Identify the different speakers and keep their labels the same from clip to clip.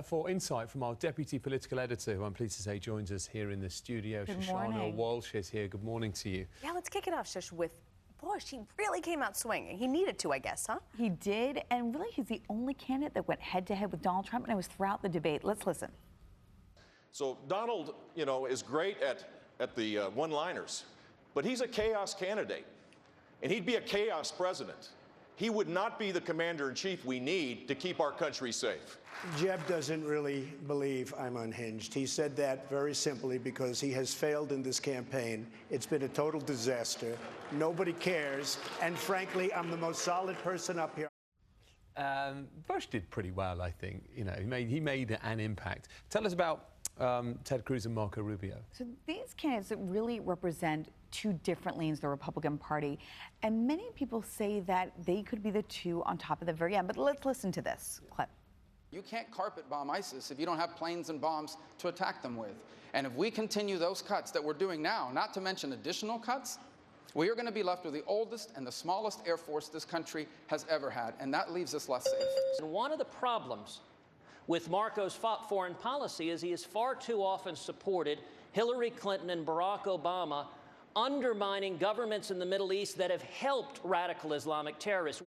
Speaker 1: for insight from our deputy political editor, who I'm pleased to say joins us here in the studio.
Speaker 2: Good
Speaker 1: Shushannah
Speaker 2: morning.
Speaker 1: Walshe is here. Good morning to you.
Speaker 3: Yeah, let's kick it off, Shush, with Bush. He really came out swinging. He needed to, I guess, huh?
Speaker 2: He did, and really he's the only candidate that went head-to-head with Donald Trump, and it was throughout the debate. Let's listen.
Speaker 4: So Donald, is great at the one-liners, but he's a chaos candidate, and he'd be a chaos president. He would not be the commander-in-chief we need to keep our country safe.
Speaker 5: Jeb doesn't really believe I'm unhinged. He said that very simply because he has failed in this campaign. It's been a total disaster. Nobody cares. And frankly, I'm the most solid person up here.
Speaker 1: Bush did pretty well, I think. He made an impact. Tell us about Ted Cruz and Marco Rubio.
Speaker 2: So these candidates really represent two different lanes of the Republican Party, and many people say that they could be the two on top at the very end. But let's listen to this clip.
Speaker 6: You can't carpet bomb ISIS if you don't have planes and bombs to attack them with. And if we continue those cuts that we're doing now, not to mention additional cuts, we are going to be left with the oldest and the smallest Air Force this country has ever had, and that leaves us less safe.
Speaker 7: And one of the problems with Marco's foreign policy is he has far too often supported Hillary Clinton and Barack Obama, undermining governments in the Middle East that have helped radical Islamic terrorists.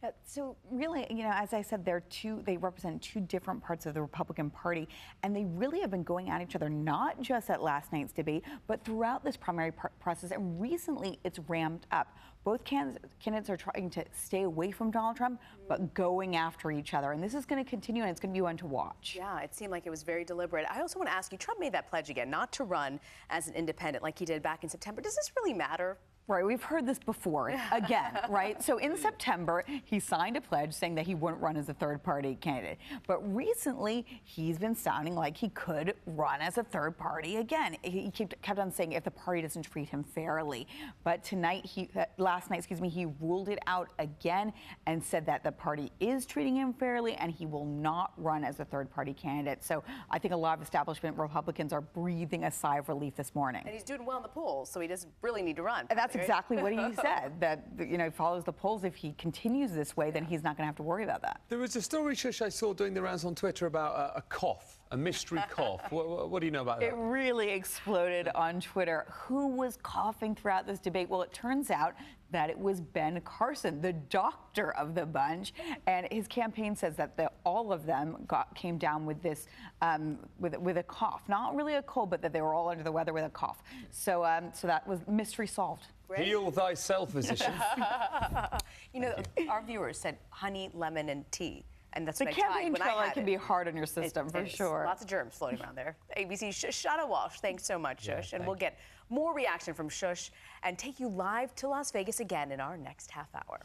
Speaker 2: Yeah, so really, as I said, they represent two different parts of the Republican Party, and they really have been going at each other, not just at last night's debate, but throughout this primary process, and recently it's ramped up. Both candidates are trying to stay away from Donald Trump, but going after each other, and this is going to continue, and it's going to be one to watch.
Speaker 3: Yeah, it seemed like it was very deliberate. I also want to ask you, Trump made that pledge again, not to run as an independent like he did back in September. Does this really matter?
Speaker 2: Right, we've heard this before, again, right? So in September, he signed a pledge saying that he wouldn't run as a third-party candidate. But recently, he's been sounding like he could run as a third party again. He kept on saying if the party doesn't treat him fairly. But last night, he ruled it out again and said that the party is treating him fairly and he will not run as a third-party candidate. So I think a lot of establishment Republicans are breathing a sigh of relief this morning.
Speaker 3: And he's doing well in the polls, so he doesn't really need to run.
Speaker 2: And that's exactly what he said, that he follows the polls. If he continues this way, then he's not going to have to worry about that.
Speaker 1: There was a story, Shush, I saw doing the rounds on Twitter about a cough, a mystery cough. What do you know about that?
Speaker 2: It really exploded on Twitter. Who was coughing throughout this debate? Well, it turns out that it was Ben Carson, the doctor of the bunch, and his campaign says that all of them came down with this, with a cough. Not really a cold, but that they were all under the weather with a cough. So that was mystery solved.
Speaker 3: Great.
Speaker 1: Heal thyself, physician.
Speaker 3: Our viewers said honey, lemon, and tea. And that's
Speaker 2: the
Speaker 3: what I tried
Speaker 2: campaign
Speaker 3: when
Speaker 2: trail
Speaker 3: I had
Speaker 2: can
Speaker 3: it.
Speaker 2: be hard on your system, for sure.
Speaker 3: Lots of germs floating around there. ABC's Shushannah Walshe, thanks so much, Shush. And we'll get more reaction from Shush and take you live to Las Vegas again in our next half hour.